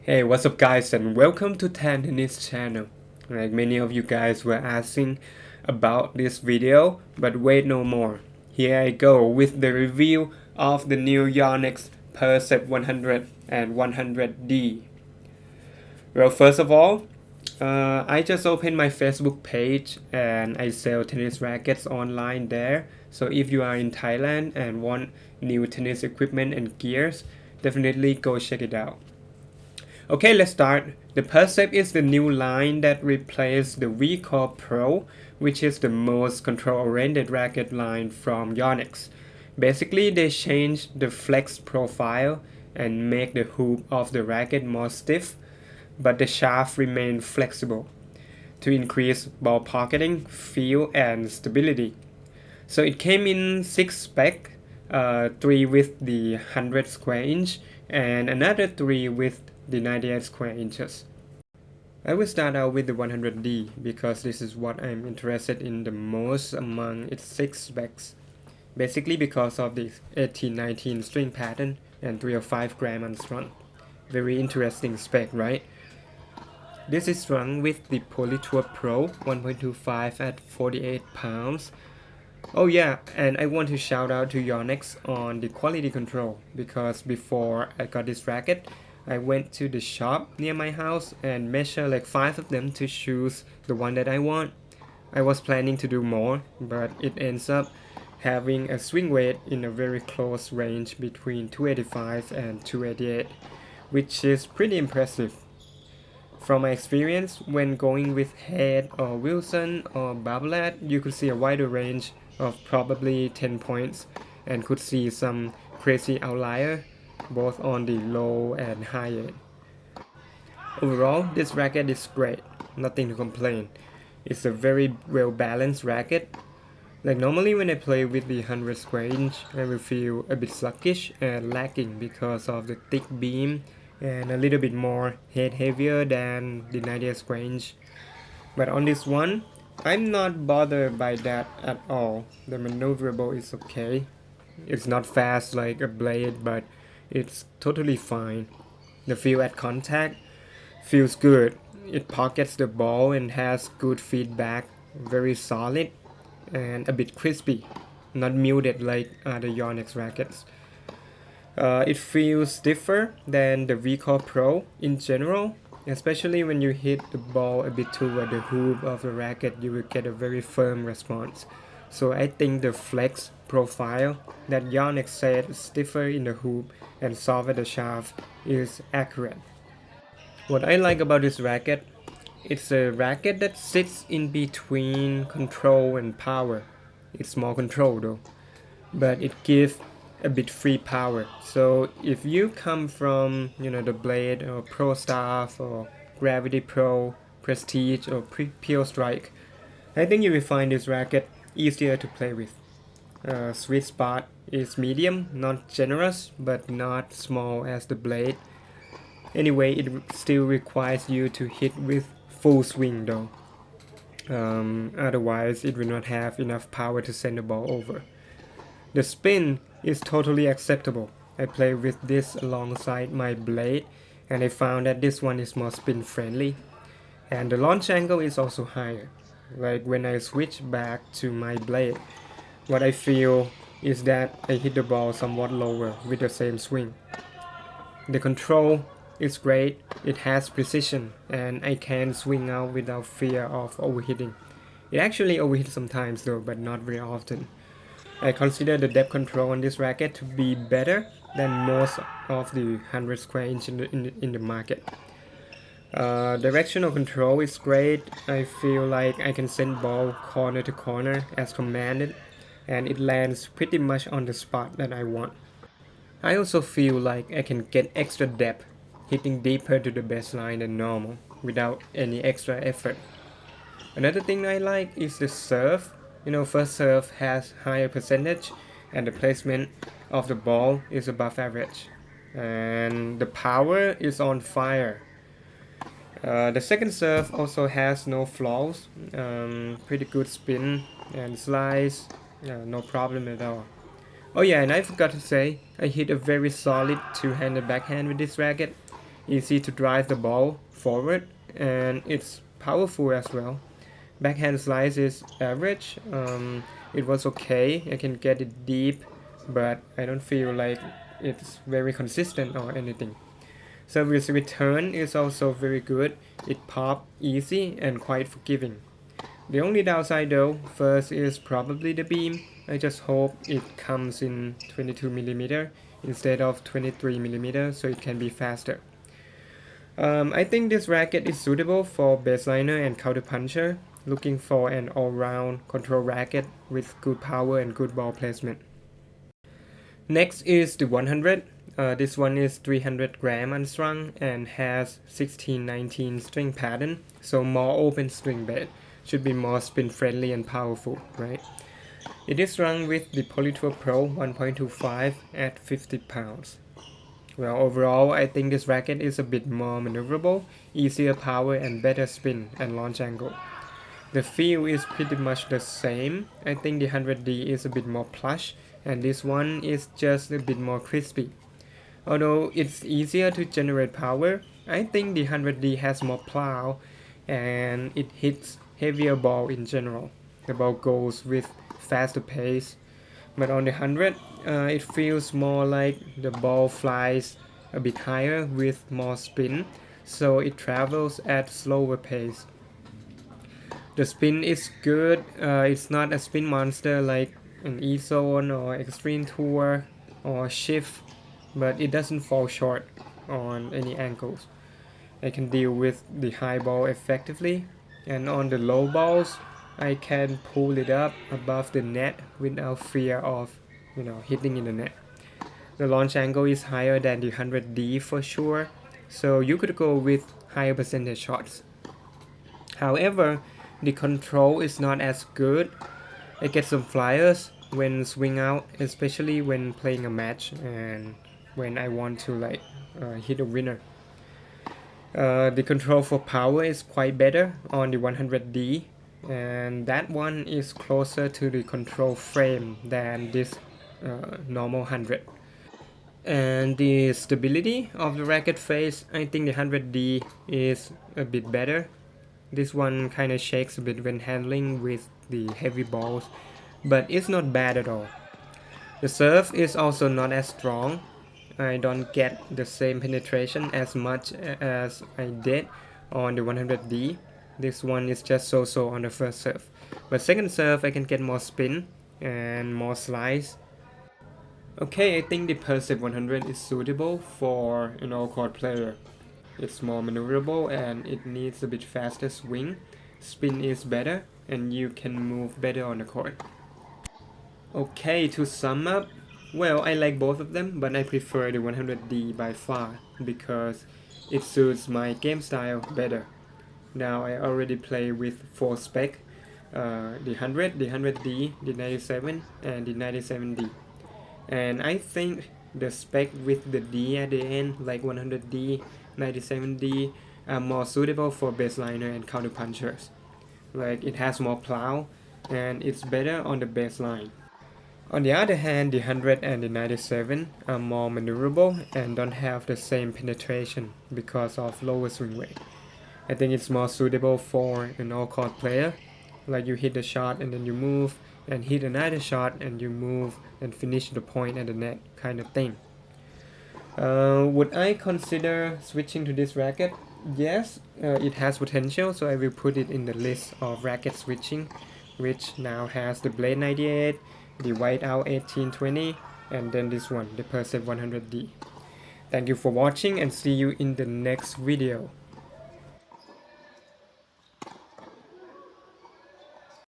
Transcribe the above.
Hey, what's up guys and welcome to Tan Tennis channel. Like many of you guys were asking about this video, but wait no more. Here I go with the review of the new Yonex Percept 100 and 100D. Well, first of all, I just opened my Facebook page and I sell tennis rackets online there. So if you are in Thailand and want new tennis equipment and gears, definitely go check it out. Okay, let's start. The Percept is the new line that replaced the V-Core Pro, which is the most control-oriented racket line from Yonex. Basically, they changed the flex profile and make the hoop of the racket more stiff, but the shaft remained flexible to increase ball pocketing, feel, and stability. So it came in 6 spec, 3 with the 100 square inch and another 3 with the 98 square inches. I will start out with the 100D because this is what I'm interested in the most among its 6 specs. Basically because of the 1819 string pattern and 305 gram unstrung. Very interesting spec, right? This is strung with the Polytour Pro 1.25 at 48 pounds. Oh yeah, and I want to shout out to Yonex on the quality control because before I got this racket, I went to the shop near my house and measured like 5 of them to choose the one that I want. I was planning to do more, but it ends up having a swing weight in a very close range between 285 and 288, which is pretty impressive. From my experience, when going with Head or Wilson or Babolat, you could see a wider range of probably 10 points and could see some crazy outlier both on the low and high end. Overall, this racket is great, nothing to complain. It's a very well balanced racket. Like normally when I play with the 100 square inch, I will feel a bit sluggish and lacking because of the thick beam and a little bit more head heavier than the 98 square inch. But on this one, I'm not bothered by that at all. The maneuverable is okay. It's not fast like a blade, but it's totally fine. The feel at contact feels good. It pockets the ball and has good feedback, very solid and a bit crispy, not muted like other Yonex rackets. It feels stiffer than the V-Core Pro in general, especially when you hit the ball a bit toward the hoop of the racket, you will get a very firm response. So I think the flex profile that Yonex said stiffer in the hoop and soft at the shaft is accurate. What I like about this racket, it's a racket that sits in between control and power. It's more control though, but it gives a bit free power. So if you come from the Blade or Pro Staff or Gravity Pro, Prestige or Pure Strike, I think you will find this racket easier to play with. Sweet spot is medium, not generous, but not small as the Blade. Anyway, it still requires you to hit with full swing though. Otherwise, it will not have enough power to send the ball over. The spin is totally acceptable. I play with this alongside my Blade and I found that this one is more spin friendly. And the launch angle is also higher. Like when I switch back to my Blade, what I feel is that I hit the ball somewhat lower with the same swing. The control is great, it has precision, and I can swing out without fear of overheating. It actually overheats sometimes though, but not very often. I consider the depth control on this racket to be better than most of the 100 square inch in the market. Directional control is great. I feel like I can send ball corner to corner as commanded, and it lands pretty much on the spot that I want. I also feel like I can get extra depth, hitting deeper to the baseline than normal, without any extra effort. Another thing I like is the serve. First serve has higher percentage, and the placement of the ball is above average. And the power is on fire. The second serve also has no flaws, pretty good spin and slice, no problem at all. Oh yeah, and I forgot to say, I hit a very solid two-handed backhand with this racket. easy to drive the ball forward, and it's powerful as well. Backhand slice is average. It was okay. I can get it deep, but I don't feel like it's very consistent or anything. Service return is also very good. It pop easy and quite forgiving. The only downside though, first is probably the beam. I just hope it comes in 22mm instead of 23mm so it can be faster. I think this racket is suitable for baseliner and counterpuncher, looking for an all-round control racket with good power and good ball placement. Next is the 100. This one is 300 gram unstrung and has 16-19 string pattern, so more open string bed. Should be more spin friendly and powerful, right? It is strung with the Polytour Pro 1.25 at 50 pounds. Well, overall, I think this racket is a bit more maneuverable, easier power and better spin and launch angle. The feel is pretty much the same. I think the 100D is a bit more plush and this one is just a bit more crispy. Although it's easier to generate power, I think the 100D has more plow and it hits heavier ball in general. The ball goes with faster pace, but on the 100, it feels more like the ball flies a bit higher with more spin, so it travels at slower pace. The spin is good. It's not a spin monster like an E-Zone or Extreme Tour or Shift, but it doesn't fall short on any angles. I can deal with the high ball effectively, and on the low balls, I can pull it up above the net without fear of, hitting in the net. The launch angle is higher than the 100D for sure, so you could go with higher percentage shots. However, the control is not as good. I get some flyers when swing out, especially when playing a match and when I want to hit a winner. The control for power is quite better on the 100D, and that one is closer to the control frame than this normal 100. And the stability of the racket face, I think the 100D is a bit better. This one kind of shakes a bit when handling with the heavy balls, but it's not bad at all. The serve is also not as strong. I don't get the same penetration as much as I did on the 100D. This one is just so-so on the first serve. But second serve I can get more spin and more slice. Okay, I think the Percept 100 is suitable for an all-court player. It's more maneuverable and it needs a bit faster swing. Spin is better and you can move better on the court. Okay, to sum up, well, I like both of them, but I prefer the 100D by far because it suits my game style better. Now I already play with 4 spec, the 100, the 100D, the 97 and the 97D. And I think the spec with the D at the end, like 100D, 97D, are more suitable for baseliner and counterpunchers. Like it has more plow and it's better on the baseline. On the other hand, the 100 and the 97 are more maneuverable and don't have the same penetration because of lower swing rate. I think it's more suitable for an all-court player, like you hit a shot and then you move, and hit another shot and you move and finish the point at the net kind of thing. Would I consider switching to this racket? Yes, it has potential, so I will put it in the list of racket switching, which now has the Blade 98, the Whiteout 1820, and then this one, the Percept 100D. Thank you for watching and see you in the next video.